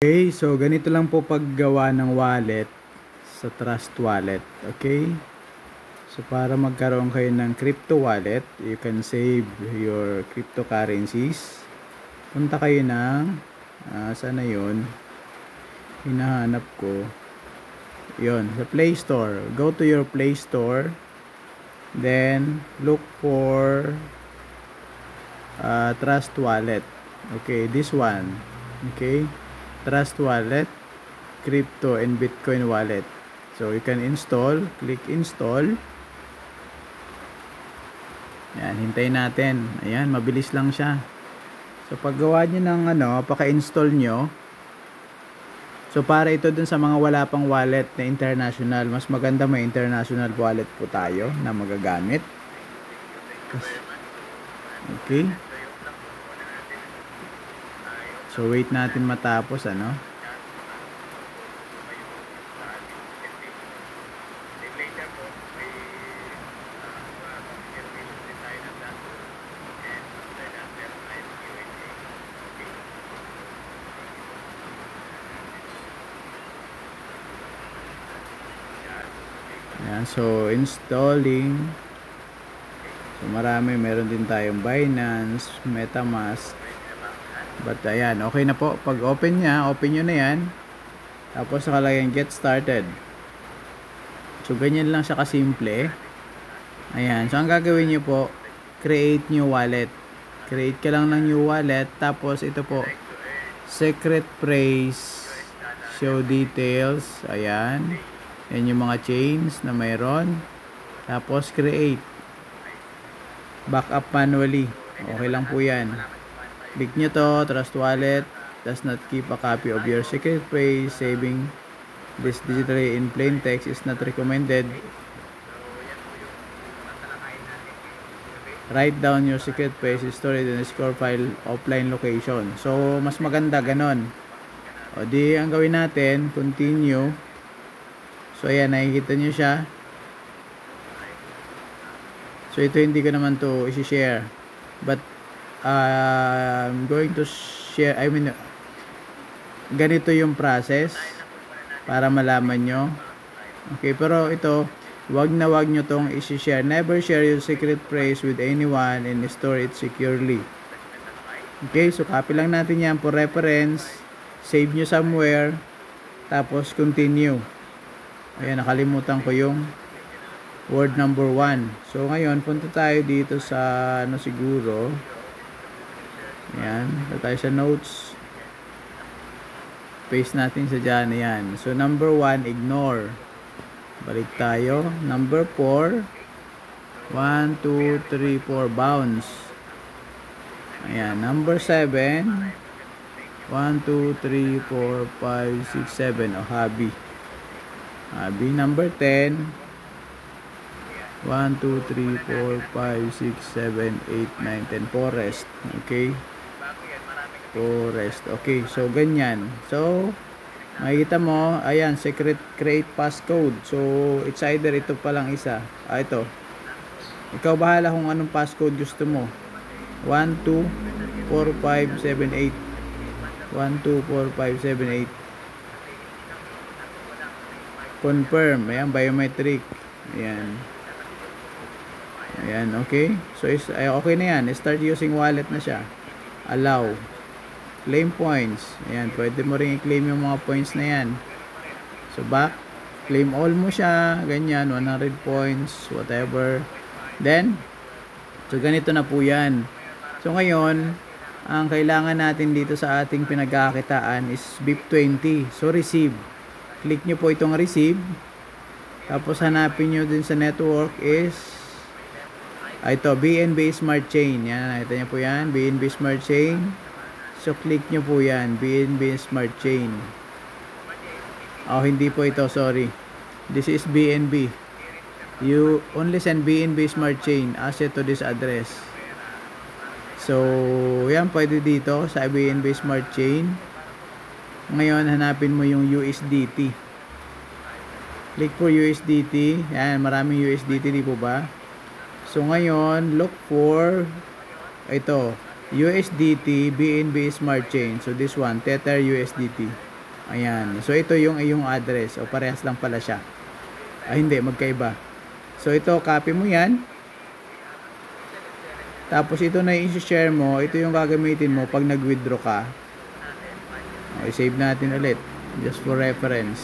Okay, so ganito lang po paggawa ng wallet sa Trust Wallet. Okay? So para magkaroon kayo ng crypto wallet, you can save your cryptocurrencies. Punta kayo ng sana yun? Hinahanap ko. Yun, sa Play Store. Go to your Play Store. Then look for Trust Wallet. Okay, this one. Okay? Trust Wallet, Crypto and Bitcoin Wallet. So you can install, click install. Ayan, hintayin natin. Ayan, mabilis lang siya. So paggawa niyo ng paka-install nyo. So para ito dun sa mga wala pang wallet na international, mas maganda may international wallet po tayo na magagamit. Okay. So wait natin matapos Ayan, so installing. So meron din tayong Binance, MetaMask. But ayan, okay na po. Pag open nyo na yan. Tapos nakalagay get started. So ganyan lang siya kasimple. Ayan, so ang gagawin nyo po, create new wallet. Create ka lang ng new wallet. Tapos ito po, secret phrase, show details. Ayan. Yan yung mga chains na mayroon. Tapos create. Backup manually. Okay lang po yan. Click nyo to, Trust Wallet does not keep a copy of your secret phrase. Saving this digitally in plain text is not recommended. Write down your secret phrase, store it in a secure file offline location. So, mas maganda ganon. O di, ang gawin natin, continue. So, ayan, nakikita nyo siya. So, ito hindi ko naman to isi-share. But, I'm going to share, ganito yung process para malaman nyo. Okay, pero ito, wag nyo tong isi-share. Never share your secret phrase with anyone and store it securely. Okay, so copy lang natin yan for reference. Save nyo somewhere. Tapos continue. Ayan, nakalimutan ko yung word number 1. So ngayon, punta tayo dito sa siguro. Ayan, punta tayo sa notes. Paste natin sa dyan. Ayan. So number 1, ignore. Balik tayo. Number 4, 1, 2, 3, 4, bounce. Ayan. Number 7, 1, 2, 3, 4, 5, 6, 7. O, hobby. Hobby. Number 10, 1, 2, 3, 4, 5, 6, 7, 8, 9, 10. Forest. Okay. Forest. Okay. So, ganyan. So, makikita mo, ayan, secret create passcode. So, it's either ito palang isa. Ito. Ikaw bahala kung anong passcode gusto mo. 1, 2, 4, 5, 7, 8. 1, 2, 4, 5, 7, 8. Confirm. Ayan, biometric. Ayan. Ayan, okay. So, okay na yan. Start using wallet na siya. Allow. Claim points. Ayan, pwede mo rin i-claim yung mga points na yan. So, back. Claim all mo siya. Ganyan, 100 points, whatever. Then, so ganito na po yan. So, ngayon, ang kailangan natin dito sa ating pinagkakitaan is BIP20. So, receive. Click nyo po itong receive. Tapos, hanapin nyo din sa network is ito, BNB Smart Chain. Yan, nakita nyo po yan. BNB Smart Chain. So, click nyo po yan. BNB Smart Chain. Oh, hindi po ito. Sorry. This is BNB. You only send BNB Smart Chain asset to this address. So, yan. Pwede dito sa BNB Smart Chain. Ngayon, hanapin mo yung USDT. Click for USDT. Yan. Maraming USDT. Di po ba? So, ngayon, look for ito. USDT BNB Smart Chain. So this one, Tether USDT. Ayan. So, ito yung iyong address. O, parehas lang pala siya. Hindi, magkaiba. So, ito, copy mo yan. Tapos, ito na yung share mo. Ito yung gagamitin mo pag nag-withdraw ka. Okay, save natin ulit. Just for reference.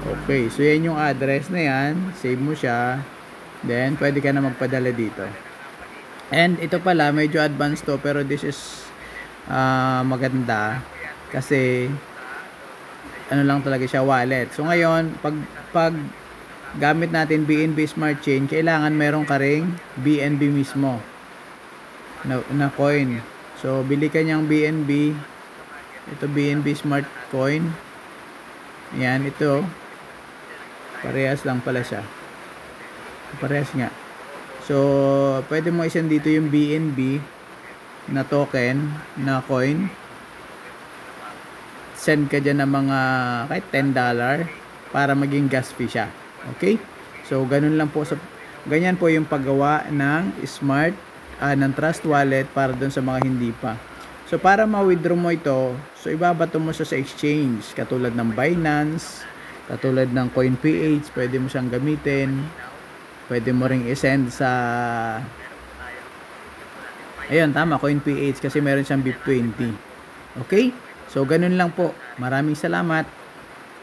Okay, so yan yung address na yan. Save mo siya. Then, pwede ka na magpadala dito. And, ito pala, medyo advanced to. Pero this is maganda. Kasi, ano lang talaga siya, wallet. So ngayon, pag gamit natin BNB Smart Chain, kailangan meron ka ring BNB mismo na coin. So bili ka niyang BNB. Ito BNB Smart Coin. Yan, ito. Parehas lang pala siya. Parehas nga. So pwede mo isend dito yung BNB na token, na coin. Send ka dyan ng mga kahit $10 para maging gas fee siya. Okay? So, ganun lang po. Ganyan po yung paggawa ng smart, ng Trust Wallet para dun sa mga hindi pa. So, para ma-withdraw mo ito, so ibabato mo siya sa exchange. Katulad ng Binance, katulad ng CoinPH, pwede mo siyang gamitin. Pwede mo ring isend sa... Ayun, tama, CoinPH kasi meron siyang BIP20. Okay? So, ganun lang po. Maraming salamat.